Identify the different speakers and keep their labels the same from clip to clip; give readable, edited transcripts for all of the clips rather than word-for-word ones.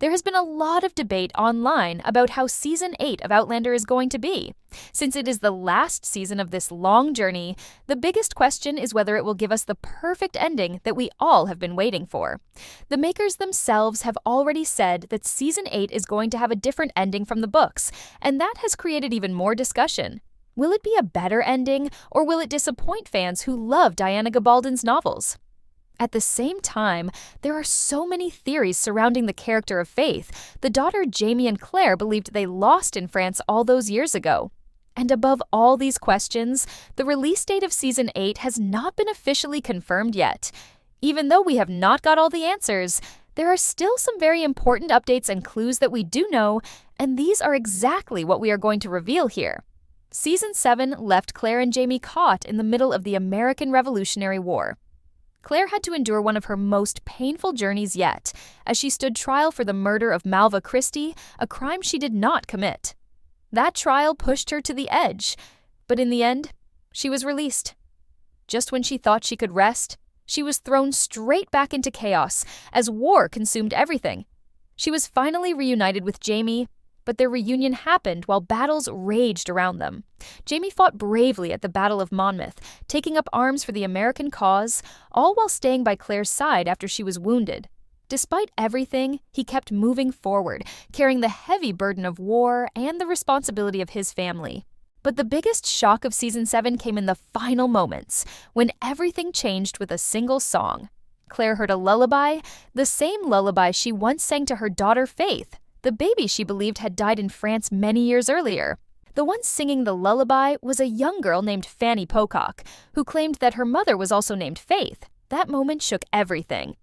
Speaker 1: There has been a lot of debate online about how Season 8 of Outlander is going to be. Since it is the last season of this long journey, the biggest question is whether it will give us the perfect ending that we all have been waiting for. The makers themselves have already said that Season 8 is going to have a different ending from the books, and that has created even more discussion. Will it be a better ending, or will it disappoint fans who love Diana Gabaldon's novels? At the same time, there are so many theories surrounding the character of Faith, the daughter Jamie and Claire believed they lost in France all those years ago. And above all these questions, the release date of Season 8 has not been officially confirmed yet. Even though we have not got all the answers, there are still some very important updates and clues that we do know, and these are exactly what we are going to reveal here. Season 7 left Claire and Jamie caught in the middle of the American Revolutionary War. Claire had to endure one of her most painful journeys yet, as she stood trial for the murder of Malva Christie, a crime she did not commit. That trial pushed her to the edge, but in the end, she was released. Just when she thought she could rest, she was thrown straight back into chaos as war consumed everything. She was finally reunited with Jamie, but their reunion happened while battles raged around them. Jamie fought bravely at the Battle of Monmouth, taking up arms for the American cause, all while staying by Claire's side after she was wounded. Despite everything, he kept moving forward, carrying the heavy burden of war and the responsibility of his family. But the biggest shock of Season 7 came in the final moments, when everything changed with a single song. Claire heard a lullaby, the same lullaby she once sang to her daughter Faith, the baby she believed had died in France many years earlier. The one singing the lullaby was a young girl named Fanny Pocock, who claimed that her mother was also named Faith. That moment shook everything.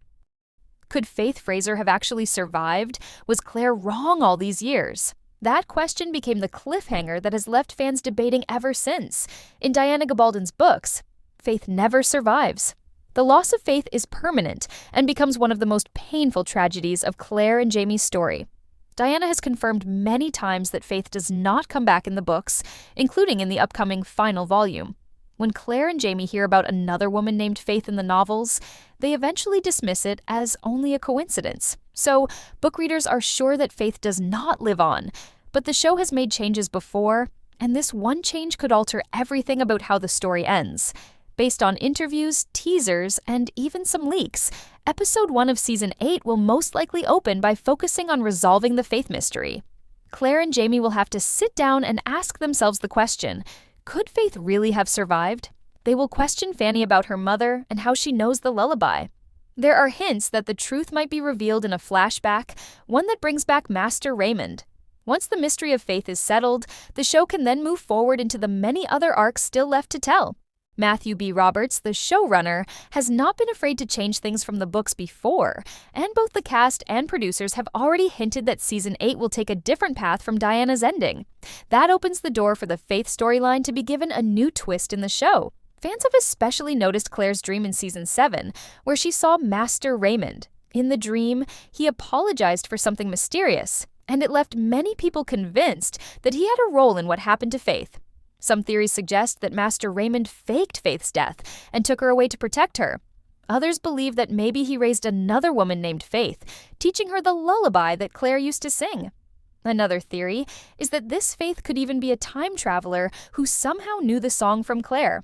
Speaker 1: Could Faith Fraser have actually survived? Was Claire wrong all these years? That question became the cliffhanger that has left fans debating ever since. In Diana Gabaldon's books, Faith never survives. The loss of Faith is permanent and becomes one of the most painful tragedies of Claire and Jamie's story. Diana has confirmed many times that Faith does not come back in the books, including in the upcoming final volume. When Claire and Jamie hear about another woman named Faith in the novels, they eventually dismiss it as only a coincidence. So, book readers are sure that Faith does not live on. But the show has made changes before, and this one change could alter everything about how the story ends. Based on interviews, teasers, and even some leaks, Episode 1 of Season 8 will most likely open by focusing on resolving the Faith mystery. Claire and Jamie will have to sit down and ask themselves the question, could Faith really have survived? They will question Fanny about her mother and how she knows the lullaby. There are hints that the truth might be revealed in a flashback, one that brings back Master Raymond. Once the mystery of Faith is settled, the show can then move forward into the many other arcs still left to tell. Matthew B. Roberts, the showrunner, has not been afraid to change things from the books before, and both the cast and producers have already hinted that Season 8 will take a different path from Diana's ending. That opens the door for the Faith storyline to be given a new twist in the show. Fans have especially noticed Claire's dream in Season 7, where she saw Master Raymond. In the dream, he apologized for something mysterious, and it left many people convinced that he had a role in what happened to Faith. Some theories suggest that Master Raymond faked Faith's death and took her away to protect her. Others believe that maybe he raised another woman named Faith, teaching her the lullaby that Claire used to sing. Another theory is that this Faith could even be a time traveler who somehow knew the song from Claire.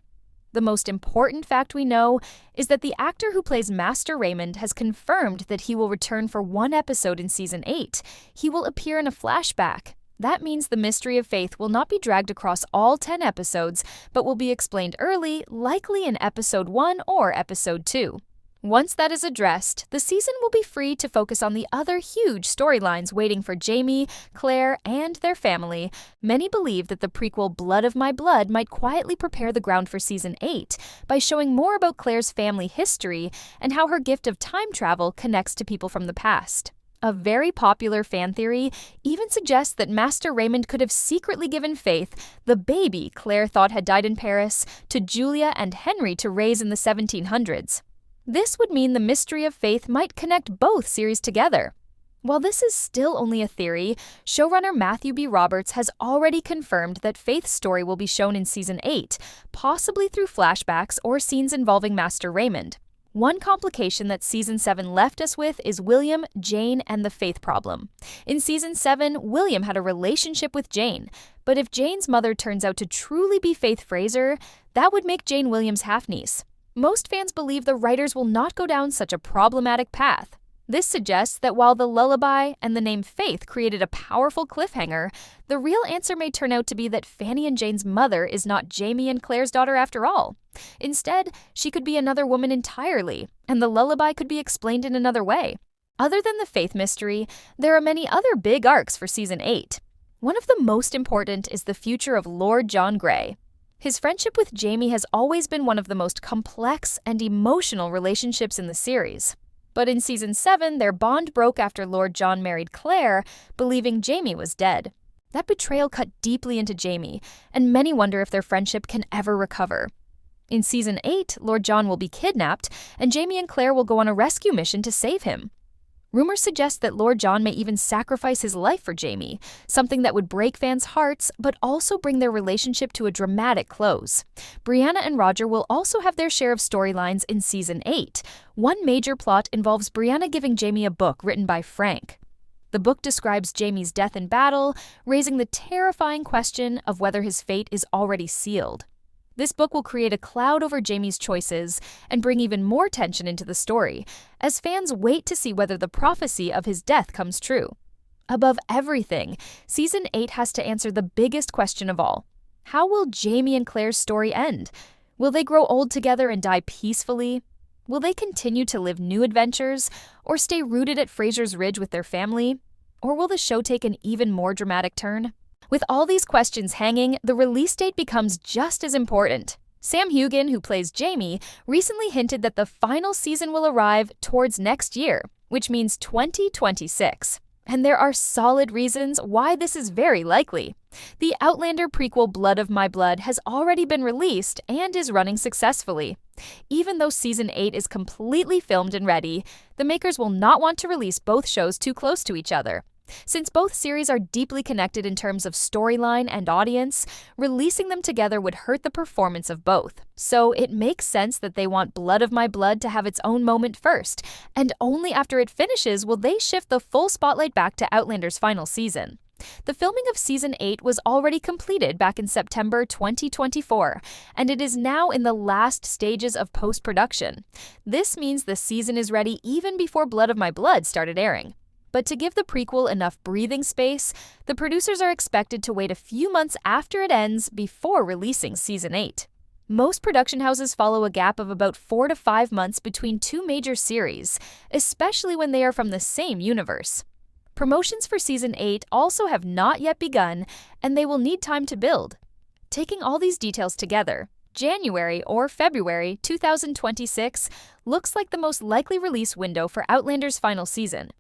Speaker 1: The most important fact we know is that the actor who plays Master Raymond has confirmed that he will return for one episode in Season 8. He will appear in a flashback. That means the mystery of Faith will not be dragged across all 10 episodes, but will be explained early, likely in Episode 1 or Episode 2. Once that is addressed, the season will be free to focus on the other huge storylines waiting for Jamie, Claire, and their family. Many believe that the prequel Blood of My Blood might quietly prepare the ground for Season 8 by showing more about Claire's family history and how her gift of time travel connects to people from the past. A very popular fan theory even suggests that Master Raymond could have secretly given Faith, the baby Claire thought had died in Paris, to Julia and Henry to raise in the 1700s. This would mean the mystery of Faith might connect both series together. While this is still only a theory, showrunner Matthew B. Roberts has already confirmed that Faith's story will be shown in Season 8, possibly through flashbacks or scenes involving Master Raymond. One complication that Season 7 left us with is William, Jane, and the faith problem. In Season 7, William had a relationship with Jane, but if Jane's mother turns out to truly be Faith Fraser, that would make Jane Williams' half-niece. Most fans believe the writers will not go down such a problematic path. This suggests that while the lullaby and the name Faith created a powerful cliffhanger, the real answer may turn out to be that Fanny and Jane's mother is not Jamie and Claire's daughter after all. Instead, she could be another woman entirely, and the lullaby could be explained in another way. Other than the Faith mystery, there are many other big arcs for Season 8. One of the most important is the future of Lord John Grey. His friendship with Jamie has always been one of the most complex and emotional relationships in the series. But in Season 7, their bond broke after Lord John married Claire, believing Jamie was dead. That betrayal cut deeply into Jamie, and many wonder if their friendship can ever recover. In Season 8, Lord John will be kidnapped, and Jamie and Claire will go on a rescue mission to save him. Rumors suggest that Lord John may even sacrifice his life for Jamie, something that would break fans' hearts but also bring their relationship to a dramatic close. Brianna and Roger will also have their share of storylines in Season 8. One major plot involves Brianna giving Jamie a book written by Frank. The book describes Jamie's death in battle, raising the terrifying question of whether his fate is already sealed. This book will create a cloud over Jamie's choices and bring even more tension into the story, as fans wait to see whether the prophecy of his death comes true. Above everything, Season 8 has to answer the biggest question of all. How will Jamie and Claire's story end? Will they grow old together and die peacefully? Will they continue to live new adventures, or stay rooted at Fraser's Ridge with their family? Or will the show take an even more dramatic turn? With all these questions hanging, the release date becomes just as important. Sam Hugan, who plays Jamie, recently hinted that the final season will arrive towards next year, which means 2026. And there are solid reasons why this is very likely. The Outlander prequel Blood of My Blood has already been released and is running successfully. Even though Season 8 is completely filmed and ready, the makers will not want to release both shows too close to each other. Since both series are deeply connected in terms of storyline and audience, releasing them together would hurt the performance of both. So it makes sense that they want Blood of My Blood to have its own moment first, and only after it finishes will they shift the full spotlight back to Outlander's final season. The filming of Season 8 was already completed back in September 2024, and it is now in the last stages of post-production. This means the season is ready even before Blood of My Blood started airing. But to give the prequel enough breathing space, the producers are expected to wait a few months after it ends before releasing Season 8. Most production houses follow a gap of about 4 to 5 months between two major series, especially when they are from the same universe. Promotions for Season 8 also have not yet begun, and they will need time to build. Taking all these details together, January or February 2026 looks like the most likely release window for Outlander's final season.